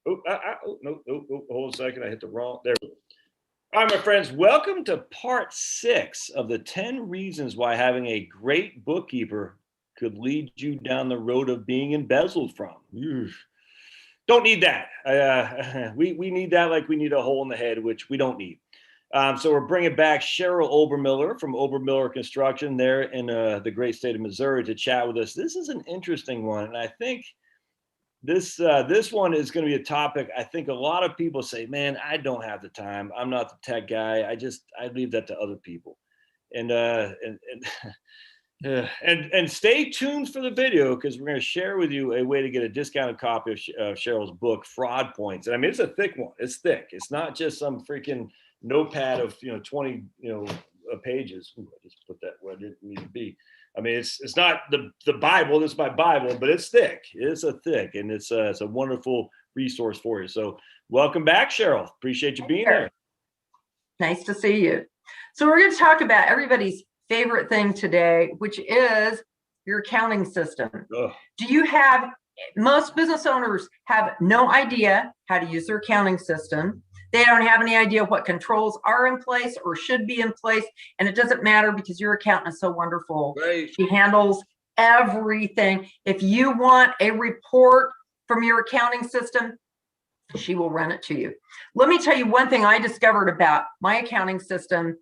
No, hold a second. I hit the wrong. There we go. All right, my friends, welcome to part 6 of the 10 reasons why having a great bookkeeper could lead you down the road of being embezzled from. Don't need that. We need that like we need a hole in the head, which we don't need. So we're bringing back Cheryl Obermiller from Obermiller Construction there in the great state of Missouri to chat with us. This is an interesting one, and I think this one is going to be a topic. I think a lot of people say, "Man, I don't have the time. I'm not the tech guy. I leave that to other people." And stay tuned for the video because we're going to share with you a way to get a discounted copy of Cheryl's book, Fraud Points. And I mean, it's a thick one. It's thick. It's not just some freaking notepad of 20 pages. Ooh, I just put that where it didn't need to be. I mean, it's not the Bible. This is my Bible, but it's thick. It's a thick, and it's a wonderful resource for you. So welcome back, Cheryl. Appreciate you being here. Nice to see you. So we're going to talk about everybody's favorite thing today, which is your accounting system. Ugh. Most business owners have no idea how to use their accounting system. They don't have any idea what controls are in place or should be in place. And it doesn't matter because your accountant is so wonderful. Right. She handles everything. If you want a report from your accounting system, she will run it to you. Let me tell you one thing I discovered about my accounting system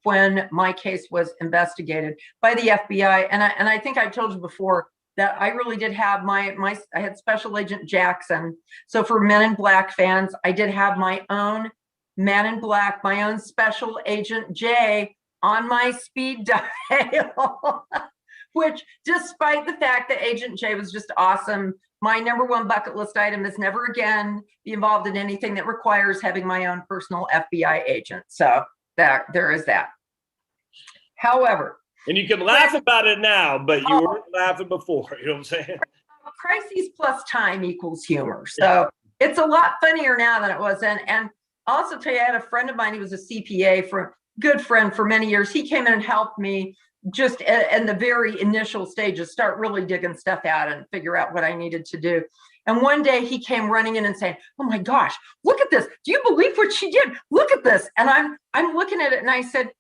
when my case was investigated by the FBI. And I think I told you before that I really did have I had Special Agent Jackson. So for Men in Black fans, I did have my own Man in Black, my own Special Agent J on my speed dial, which despite the fact that Agent J was just awesome, my number one bucket list item is never again be involved in anything that requires having my own personal FBI agent. So there is that. However, and you can laugh about it now, but you weren't laughing before. You know what I'm saying? Crises plus time equals humor. So it's a lot funnier now than it was then. And I'll also tell you, I had a friend of mine, he was a CPA, good friend for many years. He came in and helped me just in the very initial stages, start really digging stuff out and figure out what I needed to do. And one day he came running in and saying, "Oh my gosh, look at this. Do you believe what she did? Look at this." And I'm looking at it and I said,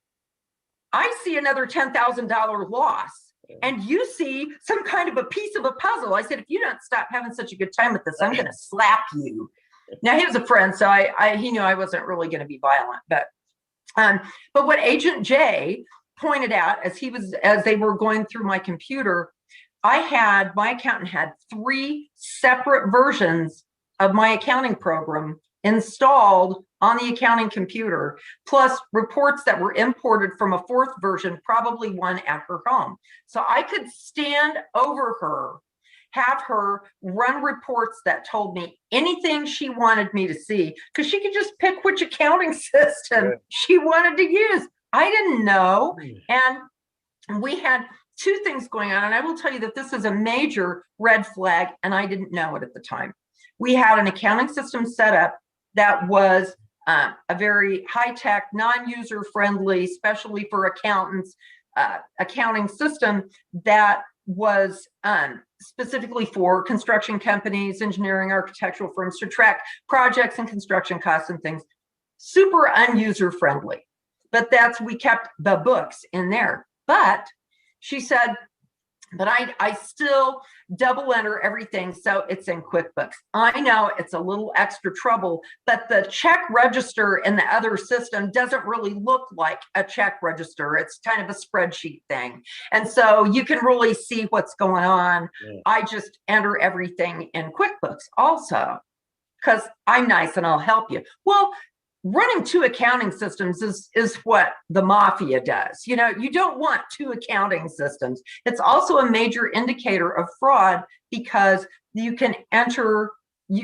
"I see another $10,000 loss. And you see some kind of a piece of a puzzle." I said, "If you don't stop having such a good time with this, I'm going to slap you." Now he was a friend, so he knew I wasn't really going to be violent. But what Agent J pointed out as they were going through my computer, my accountant had 3 separate versions of my accounting program installed on the accounting computer, plus reports that were imported from a 4th version, probably one at her home. So I could stand over her, have her run reports that told me anything she wanted me to see, because she could just pick which accounting system she wanted to use. I didn't know. And we had 2 things going on. And I will tell you that this is a major red flag, and I didn't know it at the time. We had an accounting system set up that was a very high-tech, non-user friendly, especially for accountants, accounting system that was specifically for construction companies, engineering, architectural firms to track projects and construction costs and things. Super unuser friendly. But we kept the books in there. But she said, but I still double enter everything, so it's in QuickBooks. I know it's a little extra trouble, but the check register in the other system doesn't really look like a check register. It's kind of a spreadsheet thing. And so you can really see what's going on. Yeah. I just enter everything in QuickBooks also, because I'm nice and I'll help you. Well, running 2 accounting systems is what the mafia does. You don't want 2 accounting systems. It's also a major indicator of fraud because you can enter,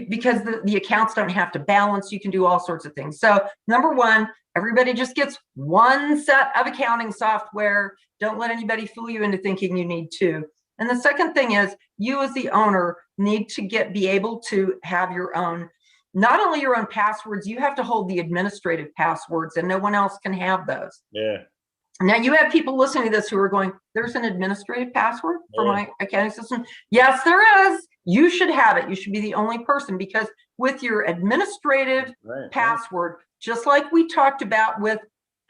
because the accounts don't have to balance. You can do all sorts of things. So number 1, everybody just gets 1 set of accounting software. Don't let anybody fool you into thinking you need 2. And the second thing is, you as the owner need to be able to have your own, not only your own passwords, you have to hold the administrative passwords, and no one else can have those. Yeah. Now you have people listening to this who are going, "There's an administrative password for my accounting system." Yes, there is. You should have it. You should be the only person, because with your administrative password, just like we talked about with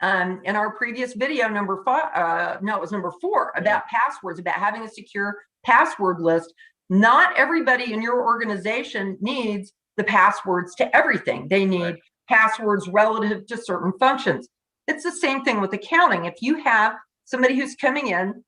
in our previous video, number 5, no, it was number 4, about passwords, about having a secure password list. Not everybody in your organization needs the passwords to everything. They need passwords relative to certain functions. It's the same thing with accounting. If you have somebody who's coming in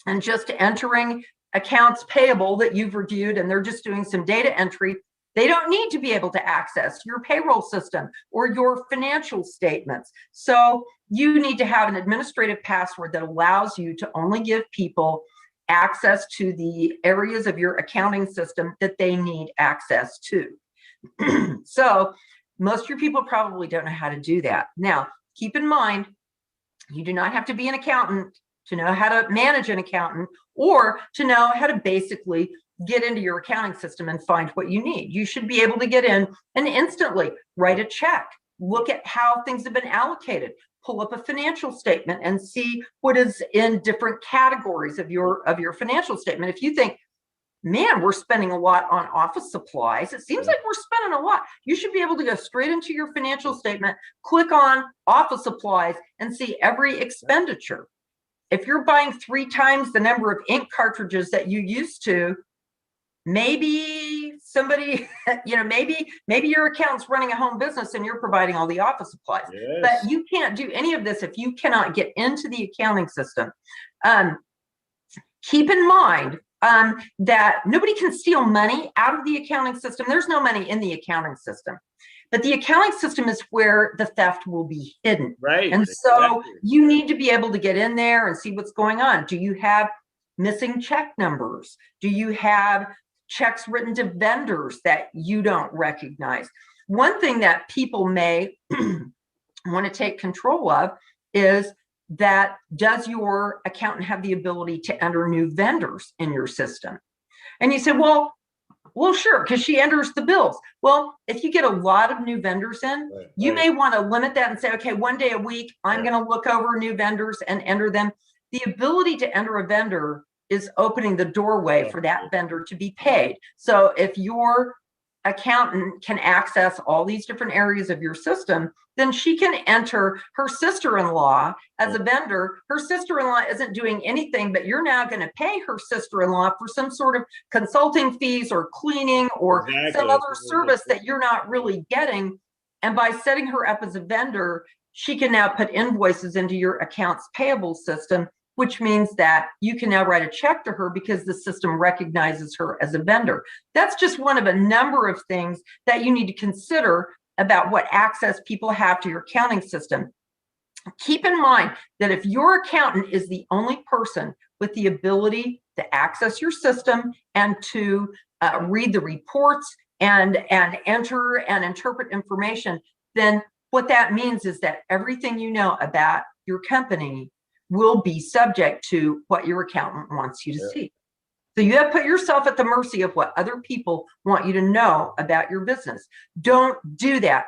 and just entering accounts payable that you've reviewed, and they're just doing some data entry, they don't need to be able to access your payroll system or your financial statements. So you need to have an administrative password that allows you to only give people access to the areas of your accounting system that they need access to. So most of your people probably don't know how to do that. Now, keep in mind, you do not have to be an accountant to know how to manage an accountant, or to know how to basically get into your accounting system and find what you need. You should be able to get in and instantly write a check, look at how things have been allocated, pull up a financial statement and see what is in different categories of your financial statement. If you think, man, we're spending a lot on office supplies, it seems like we're spending a lot, you should be able to go straight into your financial statement, click on office supplies, and see every expenditure. If you're buying 3 times the number of ink cartridges that you used to, maybe somebody, maybe your accountant's running a home business and you're providing all the office supplies. But you can't do any of this if you cannot get into the accounting system. Keep in mind that nobody can steal money out of the accounting system. There's no money in the accounting system. But the accounting system is where the theft will be hidden. And so you need to be able to get in there and see what's going on. Do you have missing check numbers? Do you have checks written to vendors that you don't recognize? One thing that people may want to take control of is that, does your accountant have the ability to enter new vendors in your system? And you say, well, sure, because she enters the bills. Well, if you get a lot of new vendors in, you may want to limit that and say, okay, 1 day a week, I'm going to look over new vendors and enter them. The ability to enter a vendor is opening the doorway for that vendor to be paid. So if your accountant can access all these different areas of your system, then she can enter her sister-in-law as a vendor. Her sister-in-law isn't doing anything, but you're now going to pay her sister-in-law for some sort of consulting fees or cleaning or some other service that you're not really getting. And by setting her up as a vendor, she can now put invoices into your accounts payable system, which means that you can now write a check to her because the system recognizes her as a vendor. That's just one of a number of things that you need to consider about what access people have to your accounting system. Keep in mind that if your accountant is the only person with the ability to access your system and to read the reports and enter and interpret information, then what that means is that everything you know about your company will be subject to what your accountant wants you to see. So you have to put yourself at the mercy of what other people want you to know about your business. Don't do that.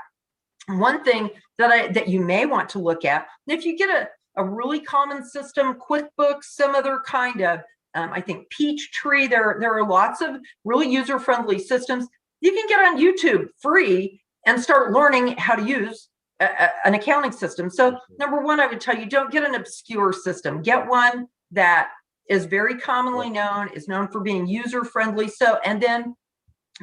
One thing that you may want to look at, if you get a really common system, QuickBooks, some other kind of, I think Peachtree, there are lots of really user-friendly systems. You can get on YouTube free and start learning how to use an accounting system. So number one, I would tell you, don't get an obscure system. Get one that is very commonly known, is known for being user-friendly. So, and then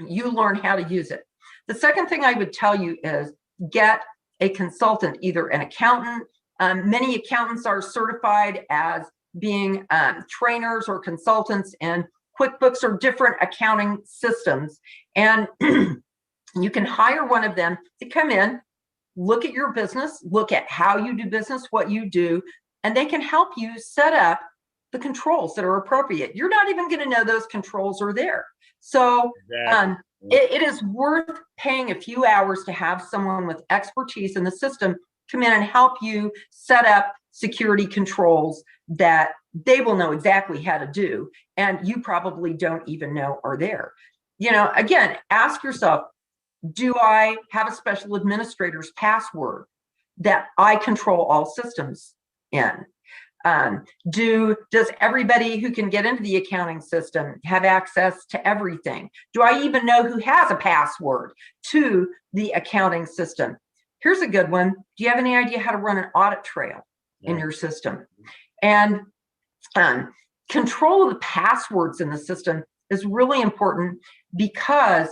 you learn how to use it. The second thing I would tell you is get a consultant, either an accountant. Many accountants are certified as being trainers or consultants in QuickBooks or different accounting systems. And you can hire one of them to come in, look at your business, look at how you do business, what you do, and they can help you set up the controls that are appropriate. You're not even going to know those controls are there. So it is worth paying a few hours to have someone with expertise in the system come in and help you set up security controls that they will know exactly how to do, and you probably don't even know are there. Again, ask yourself, do I have a special administrator's password that I control all systems in? Does everybody who can get into the accounting system have access to everything? Do I even know who has a password to the accounting system? Here's a good one. Do you have any idea how to run an audit trail in your system? And control of the passwords in the system is really important, because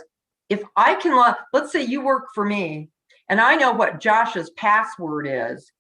if I can, let's say you work for me and I know what Josh's password is,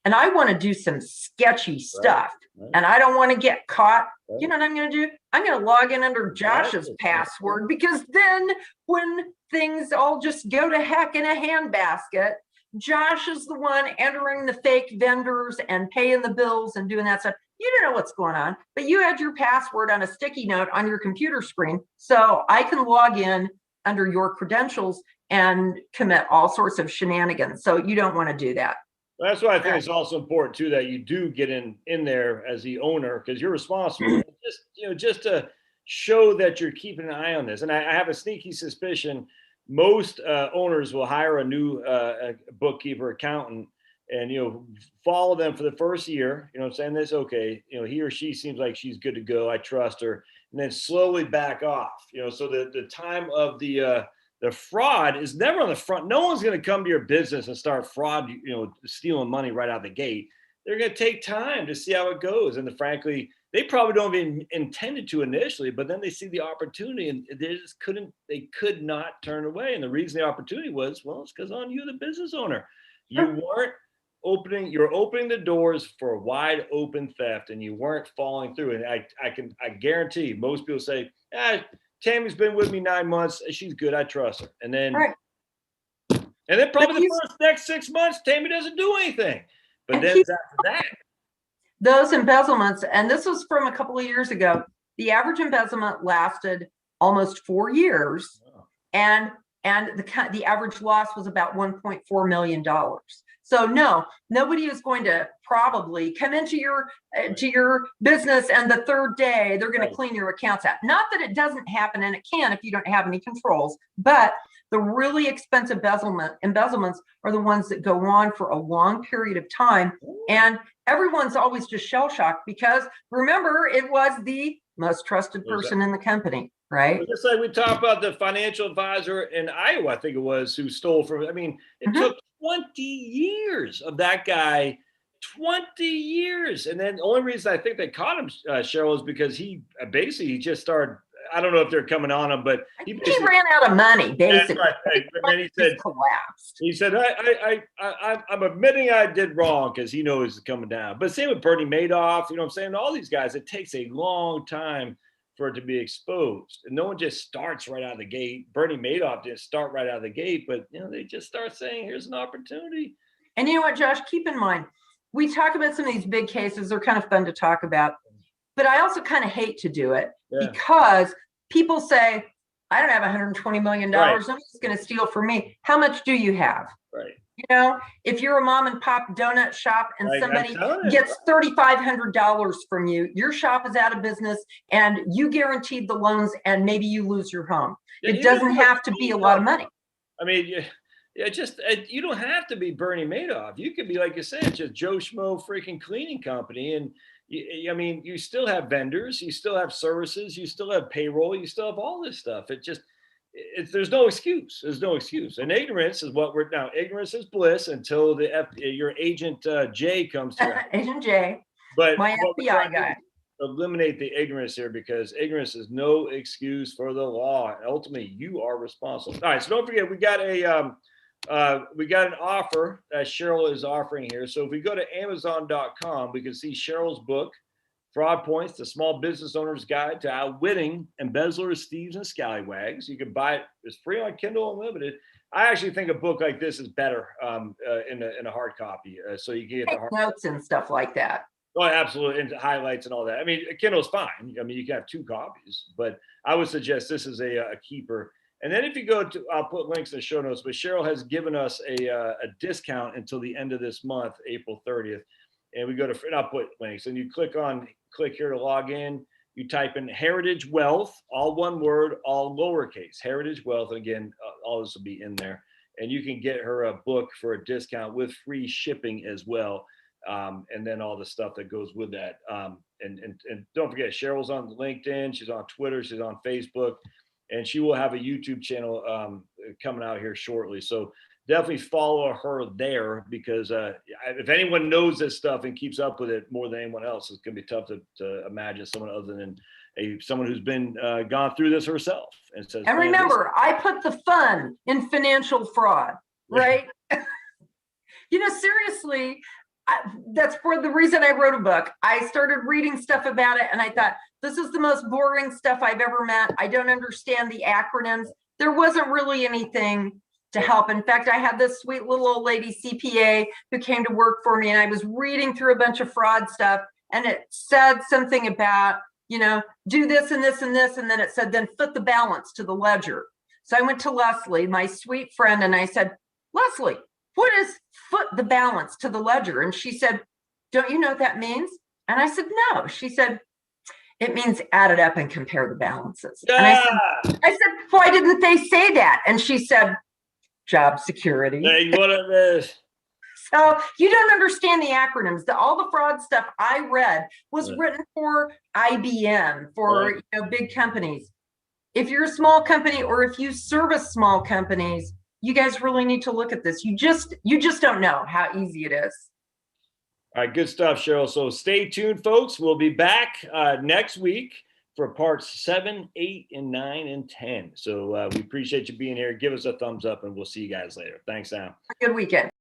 and I want to do some sketchy stuff, and I don't want to get caught, you know what I'm going to do? I'm going to log in under Josh's password, because then when things all just go to heck in a handbasket, Josh is the one entering the fake vendors and paying the bills and doing that stuff. You don't know what's going on, but you had your password on a sticky note on your computer screen, so I can log in under your credentials and commit all sorts of shenanigans. So you don't want to do that. Well, that's why I think it's also important too that you do get in there as the owner, because you're responsible. Just to show that you're keeping an eye on this. And I have a sneaky suspicion most owners will hire a new bookkeeper, accountant, and follow them for the first year. Saying this, okay, he or she seems like she's good to go, I trust her, and then slowly back off. So the time of the fraud is never on the front. No one's going to come to your business and start fraud, stealing money right out the gate. They're going to take time to see how it goes. And frankly, they probably don't even intend it to initially, but then they see the opportunity and they could not turn away. And the reason the opportunity was, well, it's because on you, the business owner, you're opening the doors for wide open theft, and you weren't following through. And I guarantee most people say, Tammy's been with me 9 months. She's good. I trust her. And then, probably the next 6 months, Tammy doesn't do anything. But then after that, those embezzlements, and this was from a couple of years ago, the average embezzlement lasted almost 4 years, and the average loss was about $1.4 million. So no, nobody is going to probably come into your business and the third day they're going to clean your accounts out. Not that it doesn't happen, and it can if you don't have any controls, but the really expensive embezzlements are the ones that go on for a long period of time. And everyone's always just shell-shocked, because remember, it was the most trusted person in the company, right? Just like we talked about the financial advisor in Iowa, I think it was, who stole from, it took 20 years of that guy, 20 years. And then the only reason I think they caught him, Cheryl, is because he just started, I don't know if they're coming on him, but he ran out of money, basically. Right. And then he said, collapsed. He said, I'm admitting I did wrong, because he knows it's coming down. But same with Bernie Madoff, I'm saying? All these guys, it takes a long time for it to be exposed. And no one just starts right out of the gate. Bernie Madoff didn't start right out of the gate, but they just start saying, here's an opportunity. And you know what, Josh, keep in mind, we talk about some of these big cases. They're kind of fun to talk about, but I also kind of hate to do it because people say, I don't have $120 million. Right. Nobody's going to steal from me. How much do you have? Right. If you're a mom and pop donut shop and somebody gets $3,500 from you, your shop is out of business and you guaranteed the loans, and maybe you lose your home. It doesn't have to be a lot of money. You don't have to be Bernie Madoff. You could be, like you said, just Joe Schmo freaking cleaning company. And you still have vendors, you still have services, you still have payroll, you still have all this stuff. There's no excuse. There's no excuse. And ignorance is ignorance is bliss until your agent Jay comes to Agent Jay, but my FBI guy. Eliminate the ignorance here, because ignorance is no excuse for the law. And ultimately, you are responsible. All right, so don't forget, we got an offer that Cheryl is offering here. So if we go to Amazon.com, we can see Cheryl's book, Fraud Points, The Small Business Owner's Guide to Outwitting Embezzlers, Thieves, and Scallywags. You can buy it. It's free on Kindle Unlimited. I actually think a book like this is better in a hard copy. So you can get the hard notes and stuff like that. Oh, absolutely. And highlights and all that. Kindle's fine. You can have 2 copies, but I would suggest this is a keeper. And then if you go to, I'll put links in the show notes, but Cheryl has given us a discount until the end of this month, April 30th. And we go to, and I'll put links, and you click here to log in. You type in Heritage Wealth, all one word, all lowercase, Heritage Wealth. And again, all this will be in there. And you can get her a book for a discount with free shipping as well. and then all the stuff that goes with that. And don't forget, Cheryl's on LinkedIn. She's on Twitter. She's on Facebook. And she will have a YouTube channel coming out here shortly. So definitely follow her there, because if anyone knows this stuff and keeps up with it more than anyone else, it's going to be tough to imagine someone other than someone who's been gone through this herself. And says, and remember, I put the fun in financial fraud, right? Seriously, that's for the reason I wrote a book. I started reading stuff about it and I thought, this is the most boring stuff I've ever met. I don't understand the acronyms. There wasn't really anything to help. In fact, I had this sweet little old lady CPA who came to work for me, and I was reading through a bunch of fraud stuff, and it said something about, do this and this and this. And then it said, then foot the balance to the ledger. So I went to Leslie, my sweet friend, and I said, Leslie, what is foot the balance to the ledger? And she said, don't you know what that means? And I said, no. She said, it means add it up and compare the balances. And I said, why didn't they say that? And she said, job security. What it is. So you don't understand the acronyms. All the fraud stuff I read was written for IBM, for big companies. If you're a small company, or if you service small companies, you guys really need to look at this. You just don't know how easy it is. All right, good stuff, Cheryl. So stay tuned, folks. We'll be back next week for parts 7, 8, and 9, and 10. So we appreciate you being here. Give us a thumbs up, and we'll see you guys later. Thanks, Sam. Good weekend.